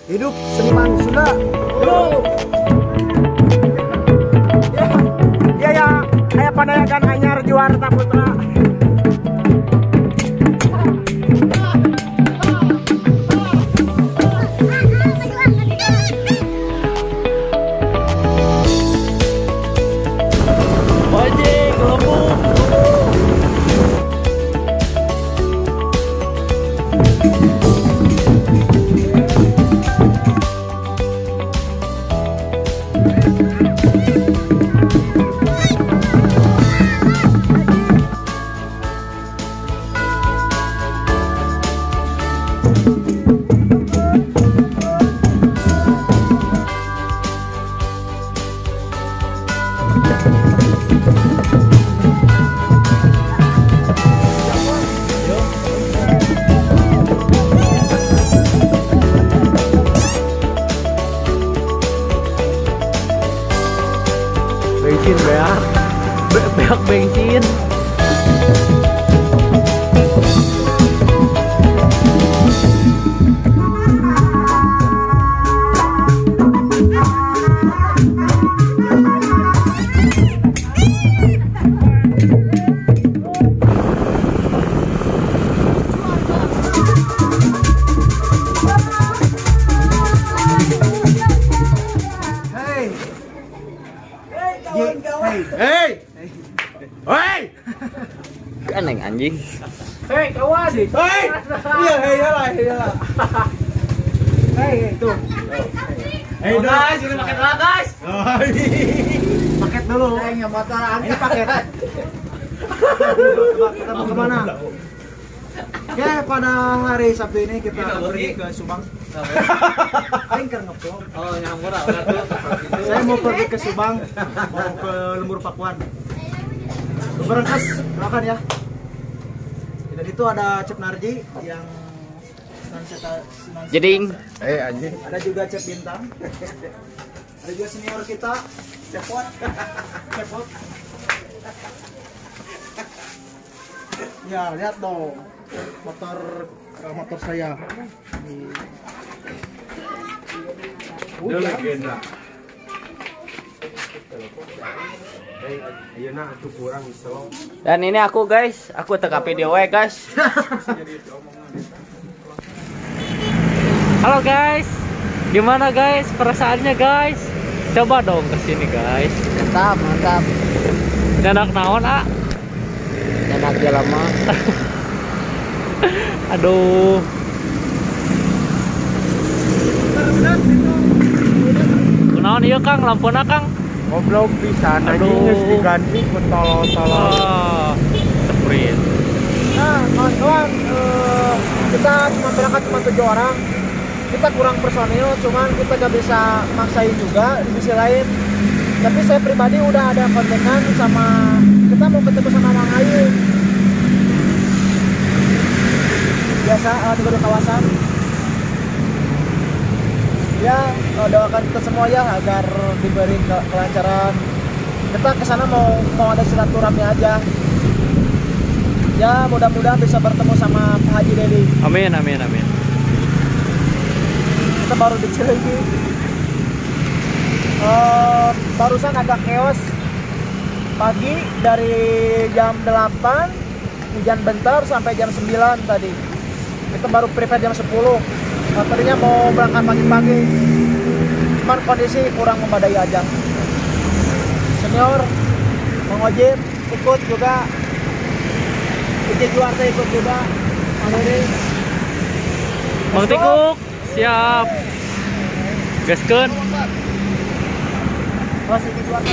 Hidup seniman Sunda. Yo. Ya ya, aya padayagan anyar Juarta Putra. Bensin beak bensin. Hei. Hei. Aneh anjing. Hei kawan. Hei. Iya, hei lah. Hei, tuh. Hei, guys, ini paket lah, guys. Paket dulu. Ini motor ini paket. Kita mau kemana? Oke, pada hari Sabtu ini kita akan pergi ke Subang. Angker ngevlog. Oh, nyambur lah. Saya mau pergi ke Subang, mau ke Lembur Pakuan. Berangkas, silakan ya. Dan itu ada Cep Narji yang Jeding. anjing. Ada juga Cep Bintang. Ada juga senior kita, Cepot. Ya, lihat dong motor saya. Dia legenda. Iya nah, itu kurang slow. Dan ini aku guys, aku TKP di we guys. Halo guys, gimana guys perasaannya guys? Coba dong kesini guys. Mantap. Danak naon ah? Enak ya lama. Aduh. Kunaon ieu Kang, lampuna Kang? Goblok pisan anjing geus diganti ku tolol-tolol. Oh, sprint. Nah, kawan-kawan, kita berangkat cuma 7 orang. Kita kurang personil, cuman kita gak bisa maksain juga di sisi lain. Tapi saya pribadi udah ada kontekan sama, kita mau ketemu sama Mang Ayu. Biasa di gedung kawasan. Ya, doakan kita semua ya agar diberi kelancaran. Kita kesana mau ada silaturahmi aja. Ya, mudah-mudahan bisa bertemu sama Pak Haji Dedi. Amin. Kita baru di Cileunyi. Barusan agak chaos pagi dari jam 8 hujan bentar sampai jam 9 tadi. Kita baru prepare jam 10. Tadinya mau berangkat pagi-pagi, cuman kondisi kurang memadai aja. Senior, Mang Ojim ikut juga, Ije Juarta ikut juga, Manuri. Mang Tikuk, siap. Gaskeun. Masih Ije Juarta.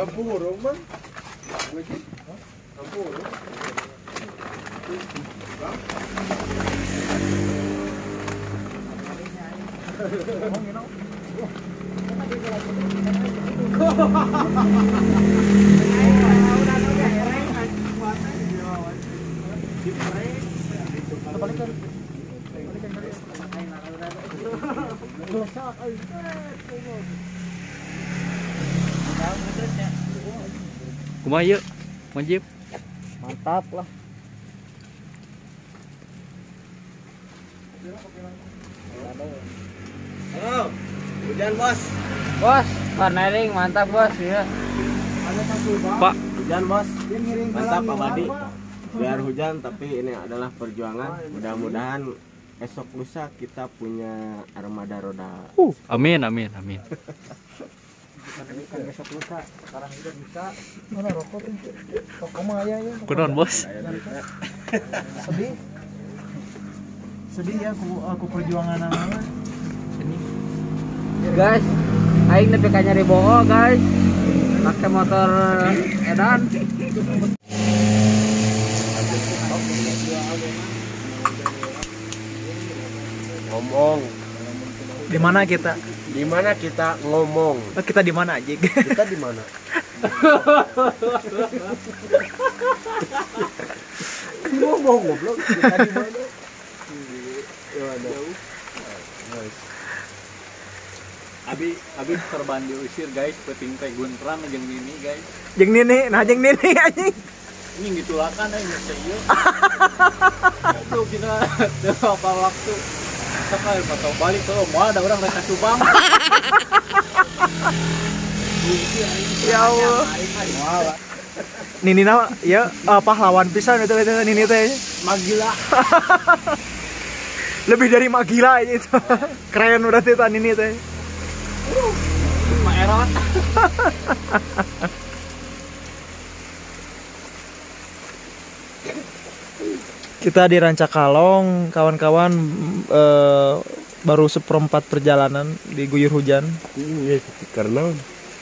Burung bang. Burung. Kumaha yuk, Manjib. Mantap lah. Halo. Hujan bos. Bos, warnering mantap bos ya. Pak, Hujan bos. Mantap Pak Badi. Biar hujan tapi ini adalah perjuangan. Mudah-mudahan esok lusa kita punya armada roda. amin, amin, amin. Kan besok lusa. Sekarang udah bisa. Mana rokok tuh? Rokok mah ya. Kunaon, Bos? Sedih. Sedih ya aku perjuangan nama. Guys, aing nepi ka nyari boho guys. Pakai motor edan. Ngomong. Di mana kita? Di mana kita ngomong? Kita di mana aja? Kita di mana? Ngomong goblok. Kita di mana? Abi korban diusir guys, peting teh guntran jeung Nini guys. Jeung Nini, nah jeung Nini anjing. Ini ditulakan aja seieu. Itu kita apa waktu. Sekali patau balik tuh, mau ada orang reka Subang. Ya Allah. Nini na ya pahlawan pisan itu Nini teh. Magila. Lebih dari Magila aja itu. Keren udah teh Nini teh. Mak Erot. Kita di Rancakalong, kawan-kawan baru seperempat perjalanan diguyur hujan. Iya, karena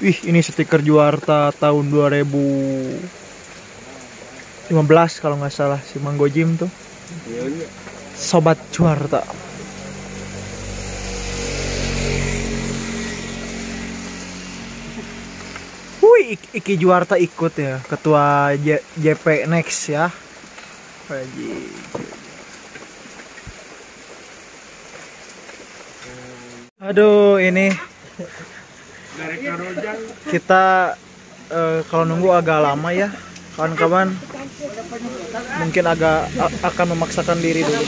Wih, ini stiker Juarta tahun 2015 kalau nggak salah si Manggo Jim tuh. Sobat Juarta. Wih, Iki Juarta ikut ya, ketua JP Next ya. Wajib. Aduh, ini kita kalau nunggu agak lama ya, kawan-kawan. Mungkin akan memaksakan diri dulu.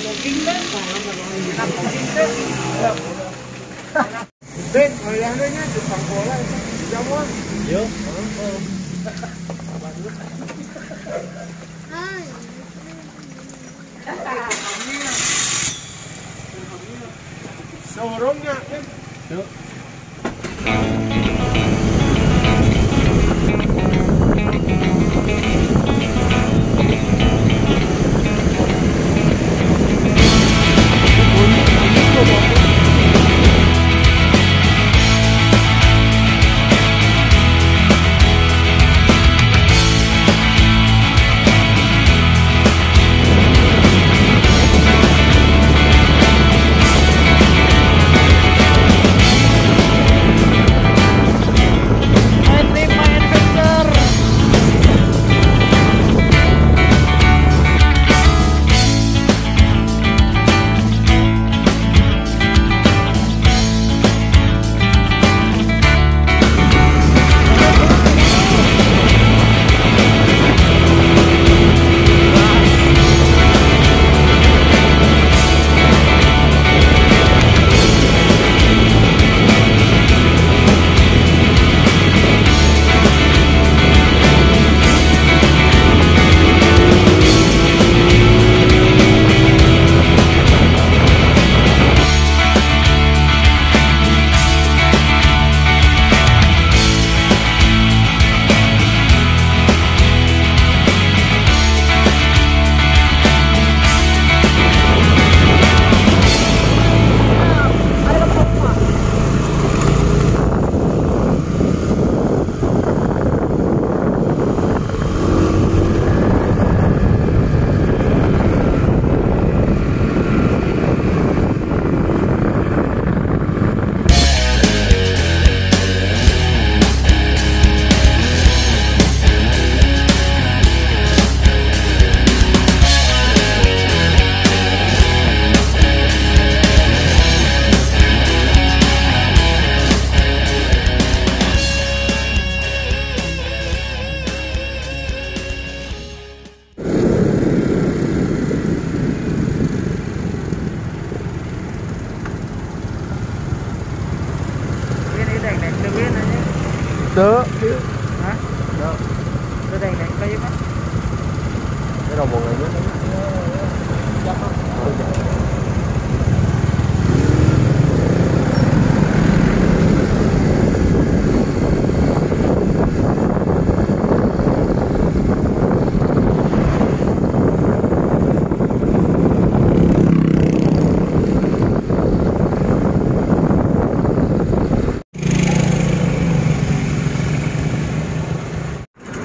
sorongnya. Tuh. Hah? Udah deng kayu mah. Ini rombongannya.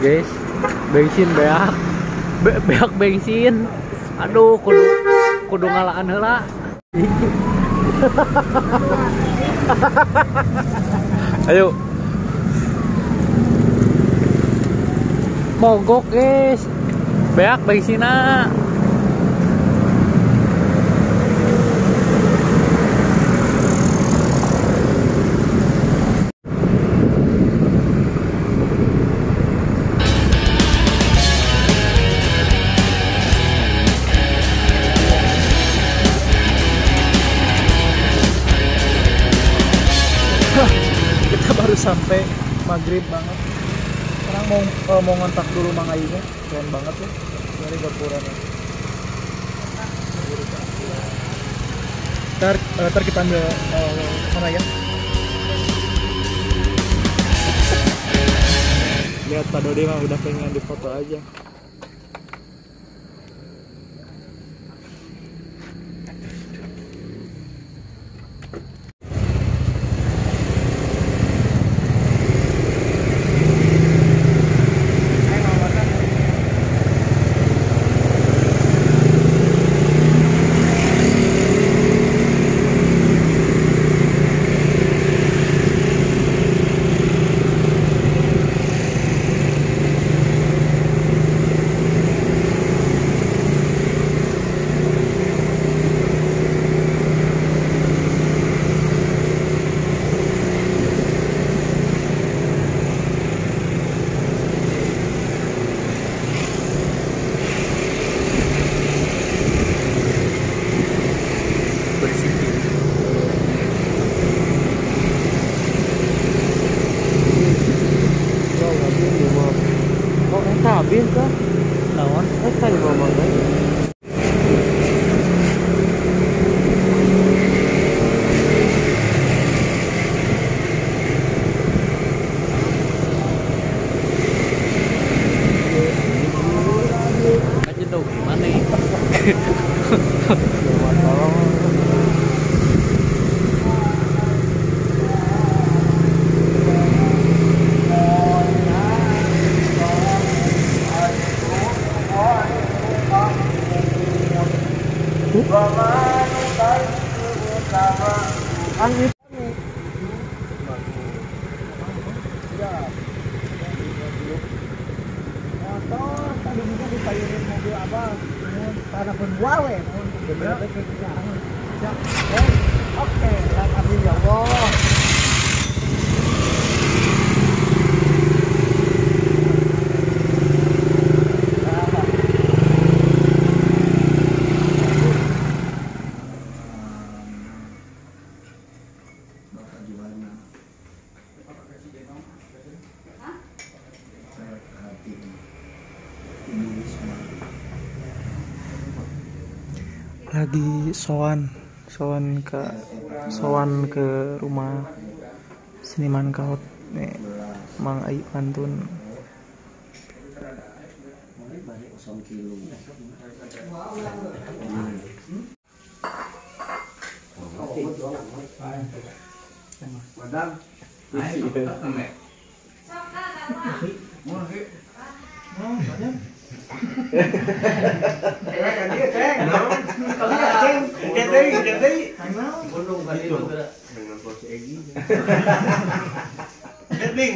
Guys, bensin beak bensin. Aduh, kudu ngalaan heula. Ayo. Mogok guys. Beak bensinna. Kita baru sampai maghrib banget. Sekarang mau ngontak dulu Mang Ayunya. Keren banget ya. Dari gapurannya. Ntar kita ambil mana ya? Lihat Pak Dodi mah udah pengen difoto aja. Habis kah? Naon? Tadi ngomong lagi. Aja tuh gimana ya? Mobil apa? Karena penjualnya, oke, amin ya Allah. Lagi sowan ke rumah seniman kaut nih Mang Ayu Pantun.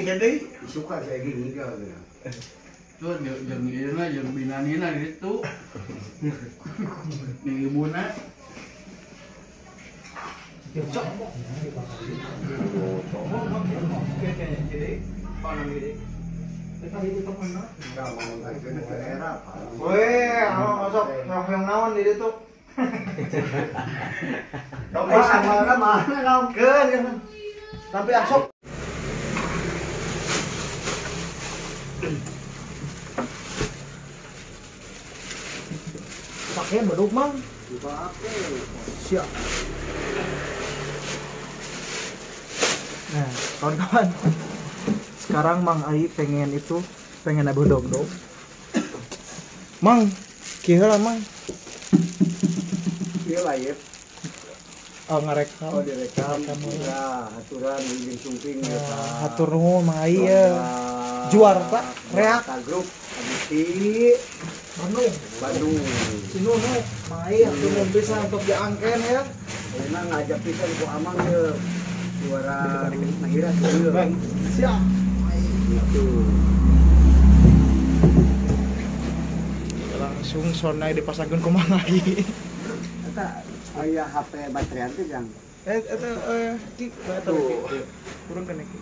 Jadi suka saya gini kalau tuh jeung ieu na jeung binanina gitu. Ning ibuna Weh, masuk yang naon di situ. Dompet sama mana naon keun. Tapi asok Pakai beduk mang. Siap. Nah, kawan-kawan. Sekarang Mang Ai pengen ada bedog-dog. Mang, kira lah Mang. Iya lah ya. Oh ngerekam. Oh direkam. Ya, aturan bimbing sumping ya. Hatur nuhun Mang Ai ya. Juara Pak, reak. Grup di Bandung. Sinu nu Mang Ai hatur nuhun bisa untuk diangken ya. Memang ngajak pisan ku Amang ya. Juara Nahira tuh. Siap. Gitu. Langsung sonai dipasangkeun ku Mang Ai. Eta aya HP baterai teh jang. Eta ki baterai. Kurang kena ki.